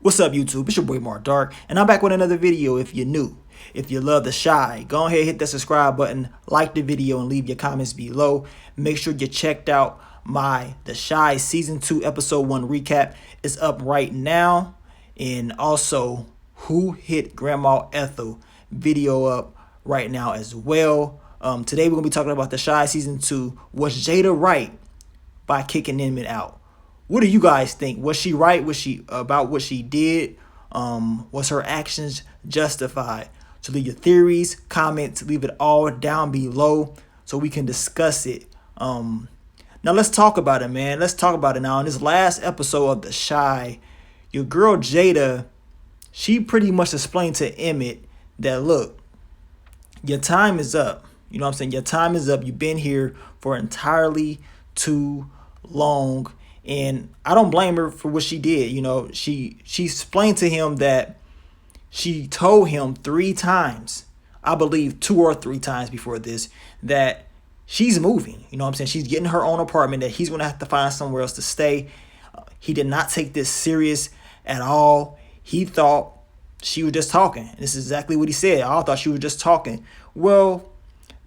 What's up, YouTube? It's your boy Mark Dark, and I'm back with another video. If you're new, if you love the Shy, go ahead, hit that subscribe button, like the video, and leave your comments below. Make sure you checked out my The Shy Season 2 Episode 1 recap. It's up right now. And also, Who Hit Grandma Ethel video up right now as well. Today we're going to be talking about The Shy Season 2. Was Jada right by kicking Emmett out? What do you guys think? Was she right? Was she about what she did? Was her actions justified? So leave your theories, comments, leave it all down below so we can discuss it. Now let's talk about it, man. Let's talk about it now. In this last episode of The Shy, your girl Jada, she pretty much explained to Emmett that, look, your time is up. You know what I'm saying? Your time is up. You've been here for entirely too long. And I don't blame her for what she did. You know, she explained to him that she told him 3 times, I believe 2 or 3 times before this, that she's moving. You know what I'm saying? She's getting her own apartment, that he's going to have to find somewhere else to stay. He did not take this serious at all. He thought she was just talking. This is exactly what he said. I thought she was just talking. Well,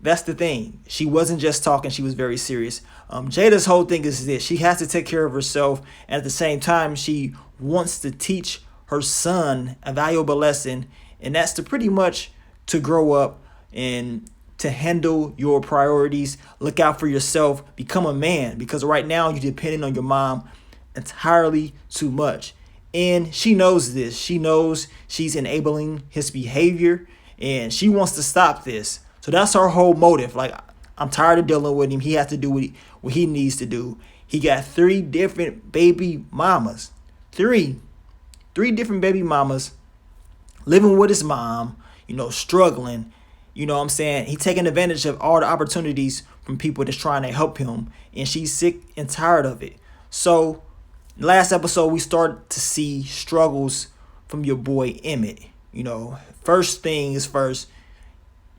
that's the thing. She wasn't just talking. She was very serious. Jada's whole thing is this. She has to take care of herself. And at the same time, she wants to teach her son a valuable lesson. And that's to pretty much to grow up and to handle your priorities. Look out for yourself. Become a man. Because right now, you're depending on your mom entirely too much. And she knows this. She knows she's enabling his behavior. And she wants to stop this. So that's her whole motive. Like, I'm tired of dealing with him. He has to do what he needs to do. He got 3 different baby mamas. 3 different baby mamas living with his mom, you know, struggling. You know what I'm saying? He taking advantage of all the opportunities from people that's trying to help him. And she's sick and tired of it. So last episode, we started to see struggles from your boy Emmett. You know, first thing is first,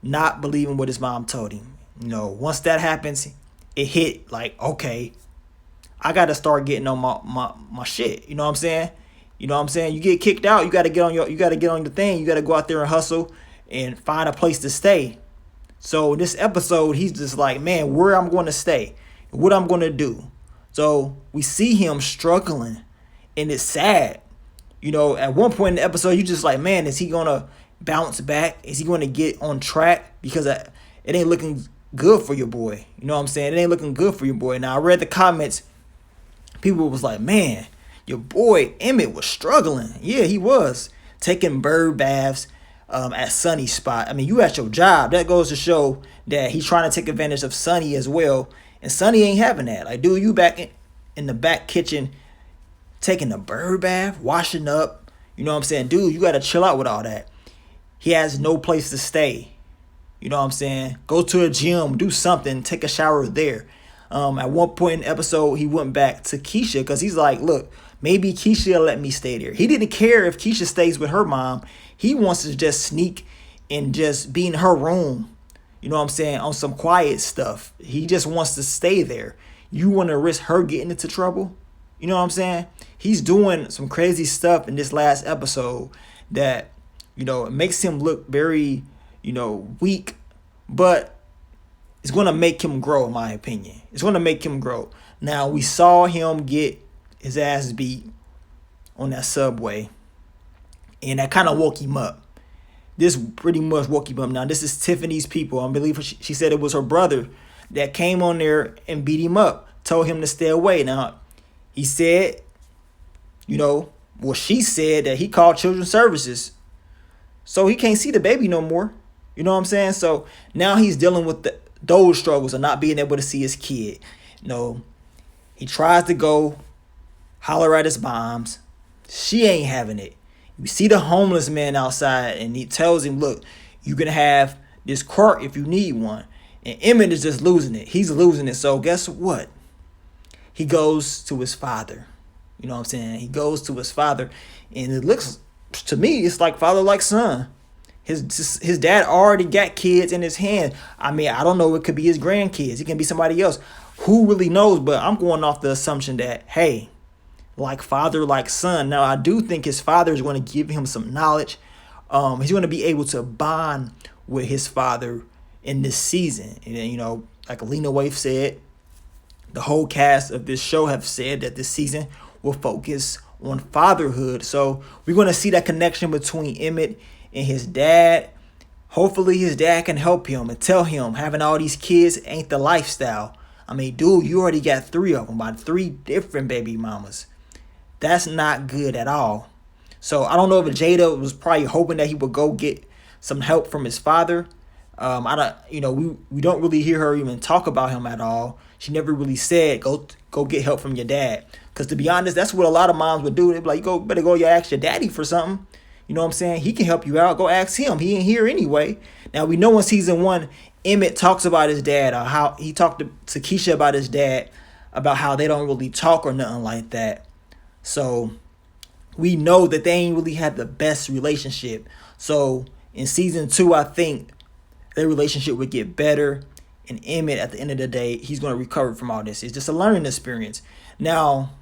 not believing what his mom told him. You know, once that happens, it hit like, okay, I got to start getting on my shit. You know what I'm saying? You know what I'm saying? You get kicked out, you got to get on your thing. You got to go out there and hustle and find a place to stay. So in this episode, he's just like, man, where I'm going to stay, what I'm going to do. So we see him struggling, and it's sad. You know, at one point in the episode, you just like, man, is he going to bounce back? Is he going to get on track? Because it ain't looking good for your boy. You know what I'm saying? It ain't looking good for your boy. Now, I read the comments. People was like, man, your boy Emmett was struggling. Yeah, he was. Taking bird baths at Sunny's spot. I mean, you at your job. That goes to show that he's trying to take advantage of Sunny as well. And Sunny ain't having that. Like, dude, you back in the back kitchen taking a bird bath, washing up. You know what I'm saying? Dude, you got to chill out with all that. He has no place to stay. You know what I'm saying? Go to a gym, do something, take a shower there. At one point in the episode, he went back to Keisha because he's like, look, maybe Keisha will let me stay there. He didn't care if Keisha stays with her mom. He wants to just sneak and just be in her room. You know what I'm saying? On some quiet stuff. He just wants to stay there. You want to risk her getting into trouble? You know what I'm saying? He's doing some crazy stuff in this last episode that, you know, it makes him look very, you know, weak, but it's going to make him grow, in my opinion. It's going to make him grow. Now, we saw him get his ass beat on that subway, and that kind of woke him up. This pretty much woke him up. Now, this is Tiffany's people. I believe she said it was her brother that came on there and beat him up, told him to stay away. Now, he said, you know, well, she said that he called children's services. So he can't see the baby no more. You know what I'm saying? So now he's dealing with those struggles of not being able to see his kid. You know, he tries to go holler at his moms. She ain't having it. You see the homeless man outside, and he tells him, look, you're going to have this cart if you need one. And Emmett is just losing it. He's losing it. So guess what? He goes to his father. You know what I'm saying? He goes to his father, and it looks, to me, it's like father like son. His dad already got kids in his hand. I mean, I don't know. It could be his grandkids. It can be somebody else. Who really knows? But I'm going off the assumption that, hey, like father, like son. Now, I do think his father is going to give him some knowledge. He's going to be able to bond with his father in this season. And, you know, like Lena Waithe said, the whole cast of this show have said that this season will focus on fatherhood. So we're going to see that connection between Emmett and his dad. Hopefully his dad can help him and tell him having all these kids ain't the lifestyle. I mean, dude, you already got 3 of them by 3 different baby mamas. That's not good at all. So I don't know if Jada was probably hoping that he would go get some help from his father. I don't, you know, we don't really hear her even talk about him at all. She never really said go get help from your dad. Because to be honest, that's what a lot of moms would do. They'd be like, better go ask your daddy for something. You know what I'm saying? He can help you out. Go ask him. He ain't here anyway. Now, we know in season 1, Emmett talks about his dad, or how he talked to Keisha about his dad, about how they don't really talk or nothing like that. So we know that they ain't really had the best relationship. So in season 2, I think their relationship would get better. And Emmett, at the end of the day, he's going to recover from all this. It's just a learning experience. Now,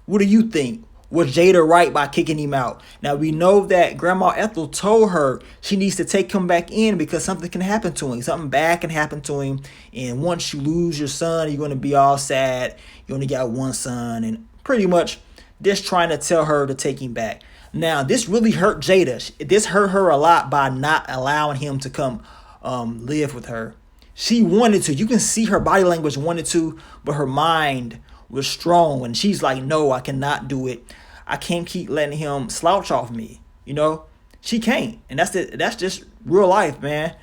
what do you think? Was Jada right by kicking him out? Now, we know that Grandma Ethel told her she needs to take him back in because something can happen to him. Something bad can happen to him. And once you lose your son, you're going to be all sad. You only got one son. And pretty much just trying to tell her to take him back. Now, this really hurt Jada. This hurt her a lot by not allowing him to come live with her. She wanted to. You can see her body language wanted to, but her mind was strong. And she's like, no, I cannot do it. I can't keep letting him slouch off me. You know, she can't. And that's just real life, man.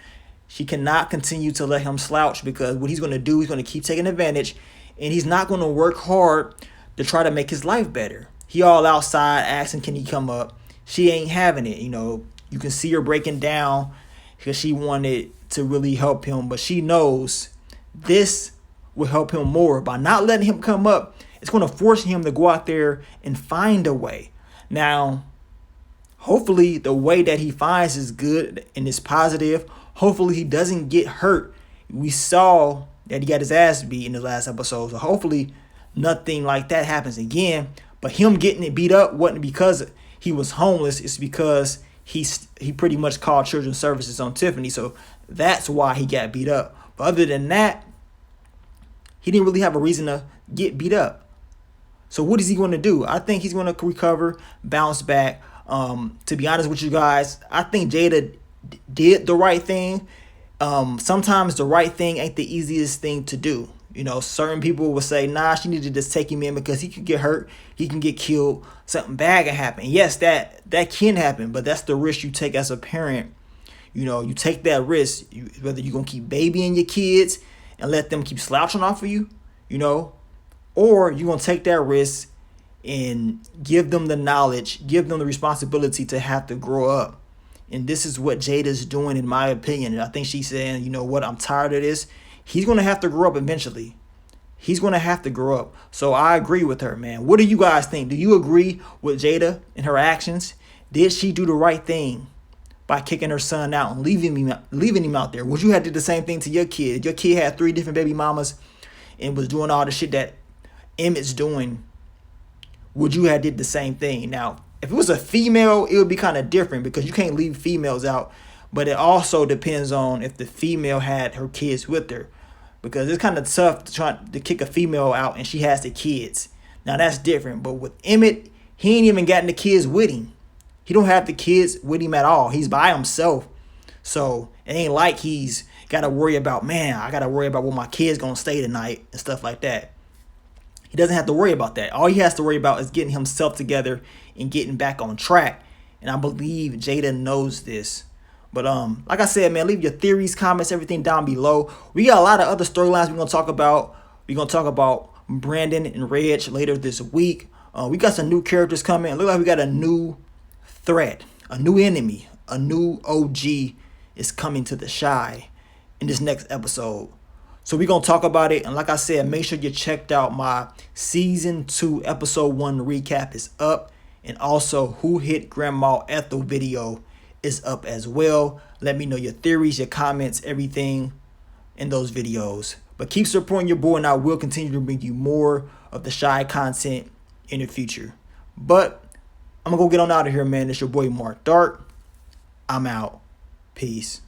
She cannot continue to let him slouch, because what he's going to do, he's going to keep taking advantage, and he's not going to work hard to try to make his life better. He all outside asking, can he come up? She ain't having it. You know, you can see her breaking down because she wanted to really help him, but she knows this will help him more. By not letting him come up, it's going to force him to go out there and find a way. Now, hopefully the way that he finds is good and is positive. Hopefully he doesn't get hurt. We saw that he got his ass beat in the last episode, so hopefully nothing like that happens again. But him getting it beat up wasn't because he was homeless. It's because he pretty much called children's services on Tiffany, so that's why he got beat up. But other than that, he didn't really have a reason to get beat up. So what is he going to do? I think he's going to recover, bounce back. To be honest with you guys, I think Jada did the right thing. Sometimes the right thing ain't the easiest thing to do. You know, certain people will say, nah, she needed to just take him in because he could get hurt, he can get killed, something bad can happen. Yes, that can happen, but that's the risk you take as a parent. You know, you take that risk, whether you're going to keep babying your kids and let them keep slouching off of you, you know, or you're going to take that risk and give them the knowledge, give them the responsibility to have to grow up. And this is what Jada's doing, in my opinion. And I think she's saying, you know what, I'm tired of this. He's going to have to grow up eventually. He's going to have to grow up. So I agree with her, man. What do you guys think? Do you agree with Jada and her actions? Did she do the right thing by kicking her son out and leaving him out there? Would you have did the same thing to your kid? Your kid had 3 different baby mamas and was doing all the shit that Emmett's doing. Would you have did the same thing? Now, if it was a female, it would be kind of different because you can't leave females out. But it also depends on if the female had her kids with her, because it's kind of tough to try to kick a female out and she has the kids. Now that's different. But with Emmett, he ain't even gotten the kids with him. He don't have the kids with him at all. He's by himself. So it ain't like he's got to worry about, man, I got to worry about where my kid's going to stay tonight and stuff like that. He doesn't have to worry about that. All he has to worry about is getting himself together and getting back on track. And I believe Jada knows this. But like I said, man, leave your theories, comments, everything down below. We got a lot of other storylines we're going to talk about. We're going to talk about Brandon and Reg later this week. We got some new characters coming. It looks like we got a new threat, a new enemy, a new OG is coming to the Shy in this next episode. So we're going to talk about it. And like I said, make sure you checked out my Season 2 Episode 1 recap is up. And also Who Hit Grandma Ethel video is up as well. Let me know your theories, your comments, everything in those videos. But keep supporting your boy, and I will continue to bring you more of the Shy content in the future. But I'm gonna go get on out of here, man. It's your boy Mark Dark. I'm out. Peace.